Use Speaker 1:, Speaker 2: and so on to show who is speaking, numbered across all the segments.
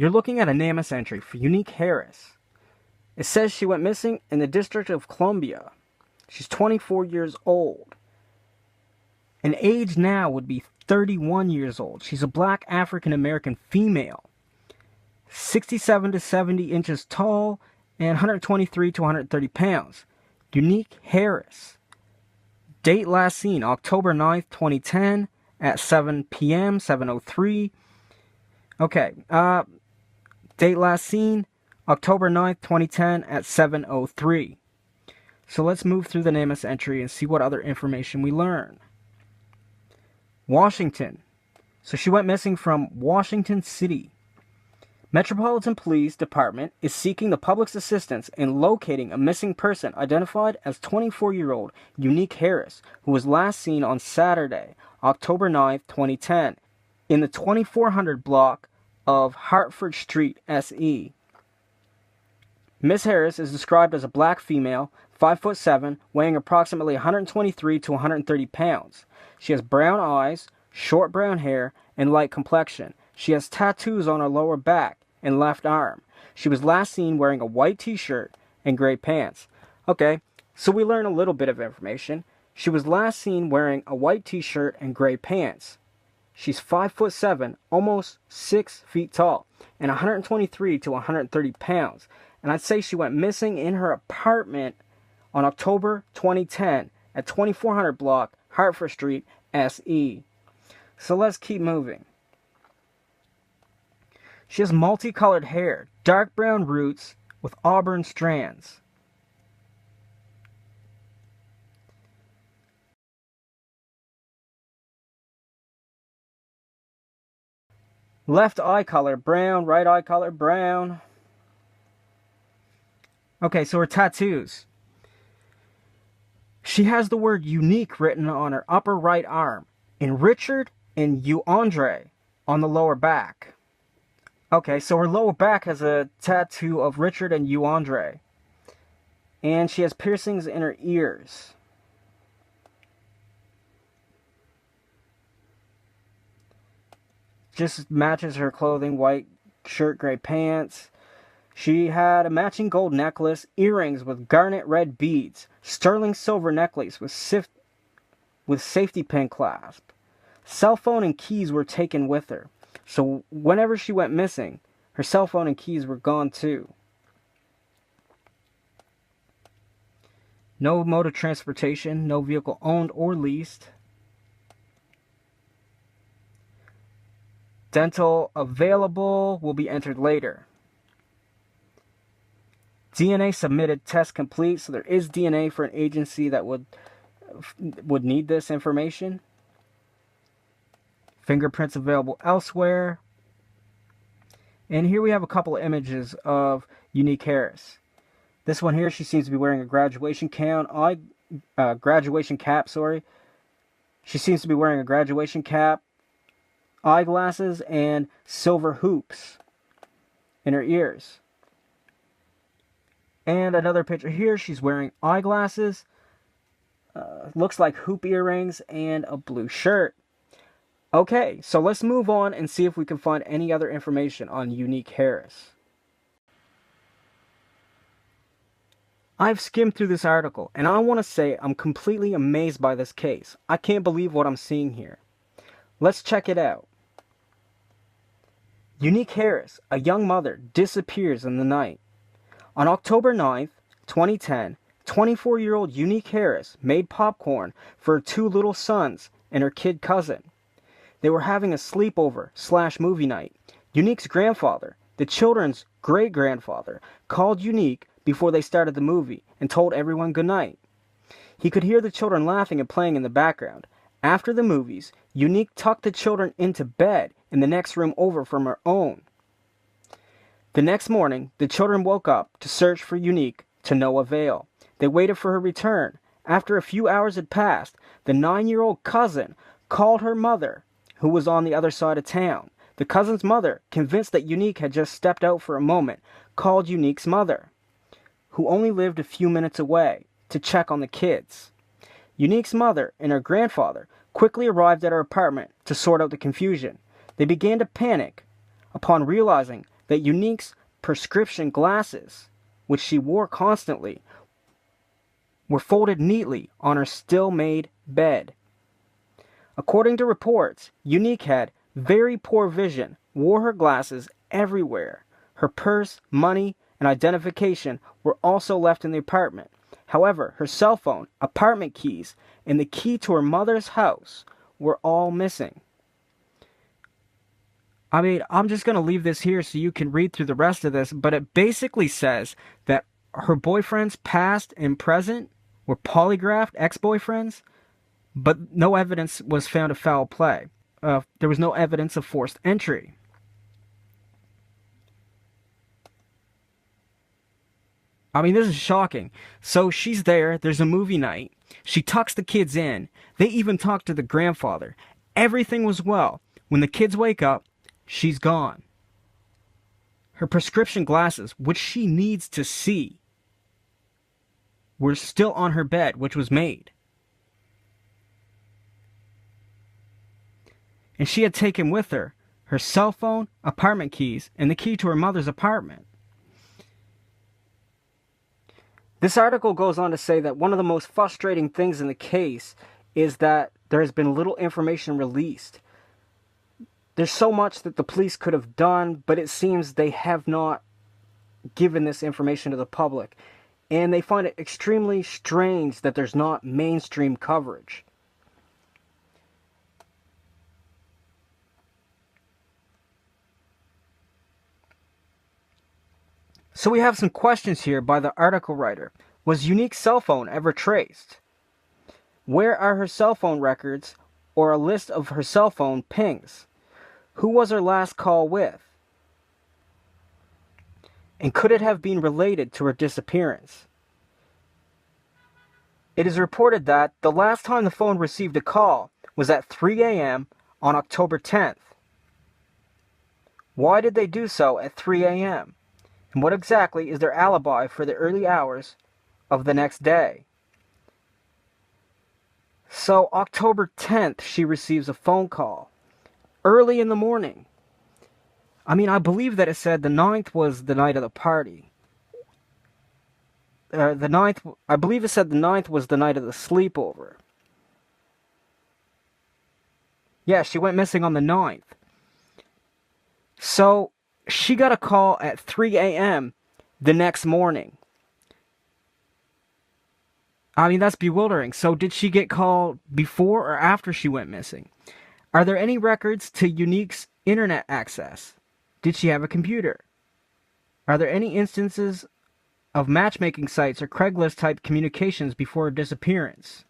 Speaker 1: You're looking at a Namus entry for Unique Harris. It says she went missing in the District of Columbia. She's 24 years old. And age now would be 31 years old. She's a black African-American female. 67 to 70 inches tall and 123 to 130 pounds. Unique Harris. Date last seen October 9th, 2010 at 7 p.m., 7:03. Okay, date last seen October 9th, 2010 at 7:03. So let's move through the Namus entry and see what other information we learn. Washington. So she went missing from Washington City. Metropolitan Police Department is seeking the public's assistance in locating a missing person identified as 24-year-old Unique Harris, who was last seen on Saturday, October 9th, 2010, in the 2400 block of Hartford Street, SE. Miss Harris is described as a black female, 5'7", weighing approximately 123 to 130 pounds. She has brown eyes, short brown hair, and light complexion. She has tattoos on her lower back and left arm. She was last seen wearing a white t-shirt and gray pants. Okay, so we learn a little bit of information. She was last seen wearing a white t-shirt and gray pants. She's 5'7", almost 6 feet tall, and 123 to 130 pounds. And I'd say she went missing in her apartment on October 2010 at 2400 block, Hartford Street, SE. So let's keep moving. She has multicolored hair, dark brown roots with auburn strands. Left eye color, brown. Right eye color, brown. Okay, so her tattoos. She has the word unique written on her upper right arm, and Richard and you Andre on the lower back. Okay, so her lower back has a tattoo of Richard and you Andre. And she has piercings in her ears. Just matches her clothing, white shirt, gray pants. She had a matching gold necklace, earrings with garnet red beads, sterling silver necklace with safety pin clasp. Cell phone and keys were taken with her. So whenever she went missing, her cell phone and keys were gone too. No mode of transportation, no vehicle owned or leased. Dental available will be entered later. DNA submitted, test complete. So there is DNA for an agency that would need this information. Fingerprints available elsewhere. And here we have a couple of images of Unique Harris. This one here, she seems to be wearing a graduation cap. She seems to be wearing a graduation cap, eyeglasses, and silver hoops in her ears. And another picture here, she's wearing eyeglasses, looks like hoop earrings, and a blue shirt. Okay, so let's move on and see if we can find any other information on Unique Harris. I've skimmed through this article, and I want to say I'm completely amazed by this case. I can't believe what I'm seeing here. Let's check it out. Unique Harris, a young mother, disappears in the night. On October 9th, 2010, 24-year-old Unique Harris made popcorn for her two little sons and her kid cousin. They were having a sleepover/movie night. Unique's grandfather, the children's great-grandfather, called Unique before they started the movie and told everyone goodnight. He could hear the children laughing and playing in the background. After the movies, Unique tucked the children into bed in the next room over from her own. The next morning, the children woke up to search for Unique to no avail. They waited for her return. After a few hours had passed, the 9-year-old cousin called her mother, who was on the other side of town. The cousin's mother, convinced that Unique had just stepped out for a moment, called Unique's mother, who only lived a few minutes away, to check on the kids. Unique's mother and her grandfather quickly arrived at her apartment to sort out the confusion. They began to panic upon realizing that Unique's prescription glasses, which she wore constantly, were folded neatly on her still-made bed. According to reports, Unique had very poor vision, wore her glasses everywhere. Her purse, money, and identification were also left in the apartment. However, her cell phone, apartment keys, and the key to her mother's house were all missing. I mean, I'm just going to leave this here so you can read through the rest of this, but it basically says that her boyfriends, past and present, were polygraphed ex-boyfriends, but no evidence was found of foul play. There was no evidence of forced entry. I mean, this is shocking. So she's there, there's a movie night, she tucks the kids in, they even talk to the grandfather. Everything was well. When the kids wake up, she's gone. Her prescription glasses, which she needs to see, were still on her bed, which was made. And she had taken with her her cell phone, apartment keys, and the key to her mother's apartment. This article goes on to say that one of the most frustrating things in the case is that there has been little information released. There's so much that the police could have done, but it seems they have not given this information to the public. And they find it extremely strange that there's not mainstream coverage. So we have some questions here by the article writer. Was Unique's cell phone ever traced? Where are her cell phone records or a list of her cell phone pings? Who was her last call with? And could it have been related to her disappearance? It is reported that the last time the phone received a call was at 3 a.m. on October 10th. Why did they do so at 3 a.m.? And what exactly is their alibi for the early hours of the next day? So, October 10th, she receives a phone call. Early in the morning. I mean, I believe that it said the 9th was the night of the party. I believe it said the 9th was the night of the sleepover. Yeah, she went missing on the 9th. So, she got a call at 3 a.m. the next morning. I mean, that's bewildering. So did she get called before or after she went missing? Are there any records to Unique's internet access? Did she have a computer? Are there any instances of matchmaking sites or Craigslist-type communications before her disappearance?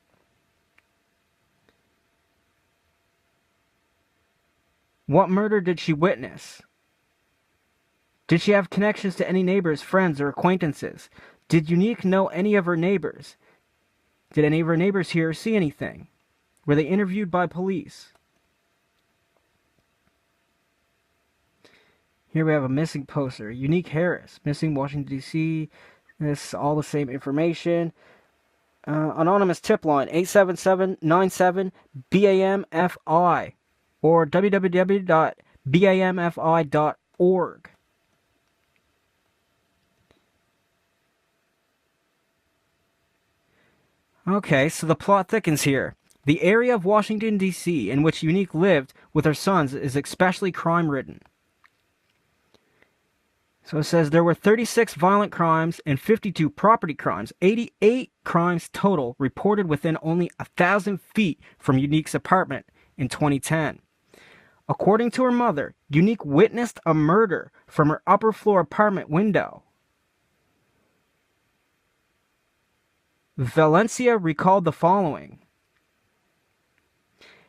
Speaker 1: What murder did she witness? Did she have connections to any neighbors, friends, or acquaintances? Did Unique know any of her neighbors? Did any of her neighbors hear or see anything? Were they interviewed by police? Here we have a missing poster. Unique Harris, missing Washington, D.C. This is all the same information. Anonymous tip line, 877-97-BAMFI or www.bamfi.org. Okay, so the plot thickens here. The area of Washington, D.C. in which Unique lived with her sons is especially crime-ridden. So it says there were 36 violent crimes and 52 property crimes, 88 crimes total reported within only 1,000 feet from Unique's apartment in 2010. According to her mother, Unique witnessed a murder from her upper floor apartment window. Valencia recalled the following.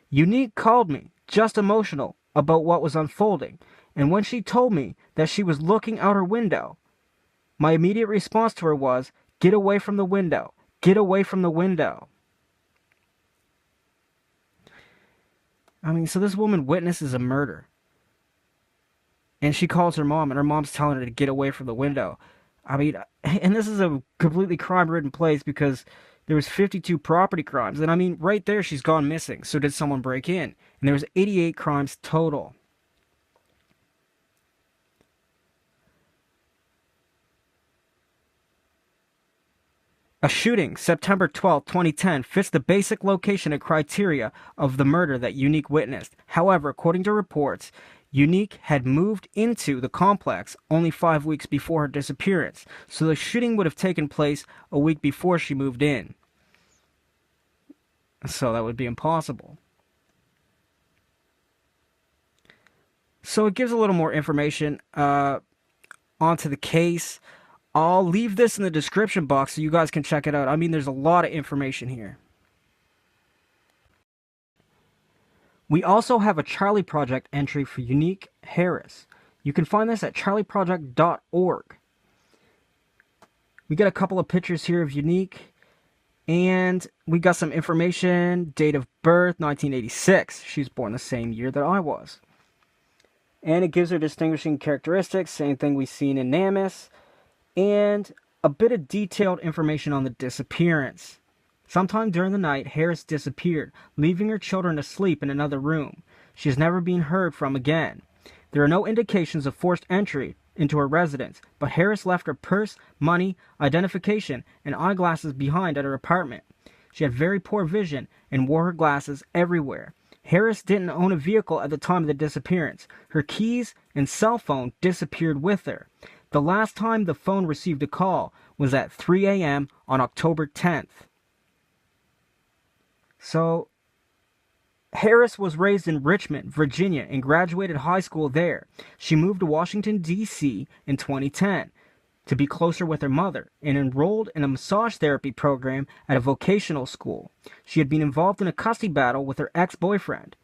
Speaker 1: Unique called me, just emotional, about what was unfolding, and when she told me that she was looking out her window, my immediate response to her was, "Get away from the window. Get away from the window." I mean, so this woman witnesses a murder. And she calls her mom, and her mom's telling her to get away from the window. I mean, and this is a completely crime-ridden place because there was 52 property crimes. And I mean, right there, she's gone missing. So did someone break in? And there was 88 crimes total. A shooting, September 12, 2010, fits the basic location and criteria of the murder that Unique witnessed. However, according to reports, Unique had moved into the complex only 5 weeks before her disappearance, so the shooting would have taken place a week before she moved in. So that would be impossible. So it gives a little more information onto the case. I'll leave this in the description box so you guys can check it out. I mean, there's a lot of information here. We also have a Charley Project entry for Unique Harris. You can find this at charleyproject.org. We got a couple of pictures here of Unique, and we got some information. Date of birth, 1986. She was born the same year that I was. And it gives her distinguishing characteristics, same thing we've seen in Namus, and a bit of detailed information on the disappearance. Sometime during the night, Harris disappeared, leaving her children asleep in another room. She has never been heard from again. There are no indications of forced entry into her residence, but Harris left her purse, money, identification, and eyeglasses behind at her apartment. She had very poor vision and wore her glasses everywhere. Harris didn't own a vehicle at the time of the disappearance. Her keys and cell phone disappeared with her. The last time the phone received a call was at 3 a.m. on October 10th. So, Harris was raised in Richmond, Virginia, and graduated high school there. She moved to Washington, D.C. in 2010 to be closer with her mother and enrolled in a massage therapy program at a vocational school. She had been involved in a custody battle with her ex-boyfriend,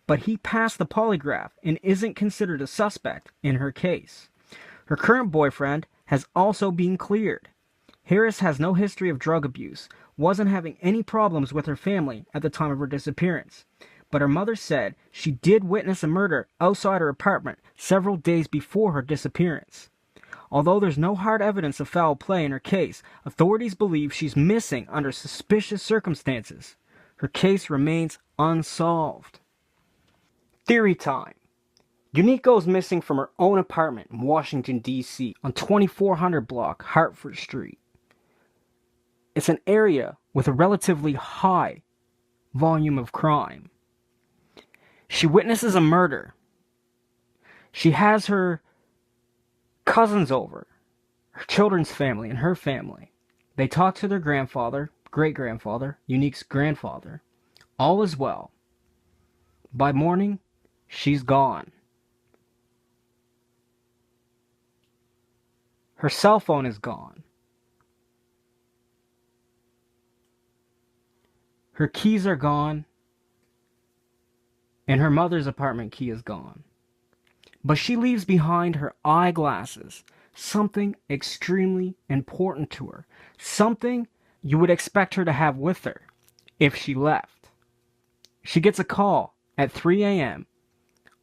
Speaker 1: but he passed the polygraph and isn't considered a suspect in her case. Her current boyfriend has also been cleared. Harris has no history of drug abuse, wasn't having any problems with her family at the time of her disappearance, but her mother said she did witness a murder outside her apartment several days before her disappearance. Although there's no hard evidence of foul play in her case, authorities believe she's missing under suspicious circumstances. Her case remains unsolved. Theory time. Unique goes missing from her own apartment in Washington, D.C. on 2400 block Hartford Street. It's an area with a relatively high volume of crime. She witnesses a murder. She has her cousins over, her children's family and her family. They talk to their grandfather, great-grandfather, Unique's grandfather. All is well. By morning, she's gone. Her cell phone is gone. Her keys are gone. And her mother's apartment key is gone. But she leaves behind her eyeglasses, something extremely important to her, something you would expect her to have with her if she left. She gets a call at 3 a.m.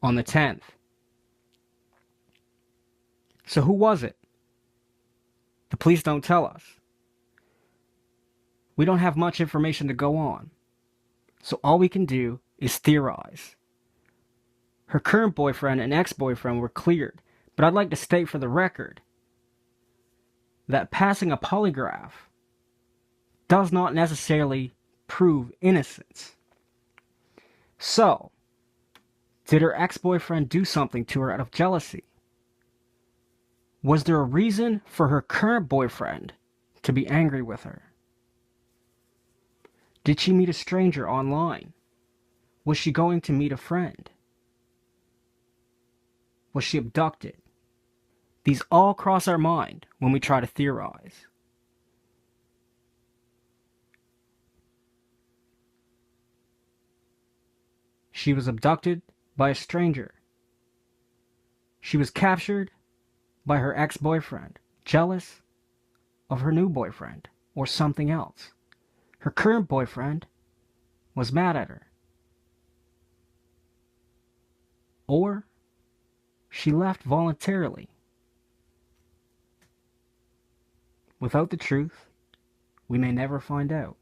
Speaker 1: on the 10th. So who was it? The police don't tell us. We don't have much information to go on. So all we can do is theorize. Her current boyfriend and ex-boyfriend were cleared, but I'd like to state for the record that passing a polygraph does not necessarily prove innocence. So, did her ex-boyfriend do something to her out of jealousy? Was there a reason for her current boyfriend to be angry with her? Did she meet a stranger online? Was she going to meet a friend? Was she abducted? These all cross our mind when we try to theorize. She was abducted by a stranger. She was captured by her ex-boyfriend, jealous of her new boyfriend or something else. Her current boyfriend was mad at her. Or she left voluntarily. Without the truth, we may never find out.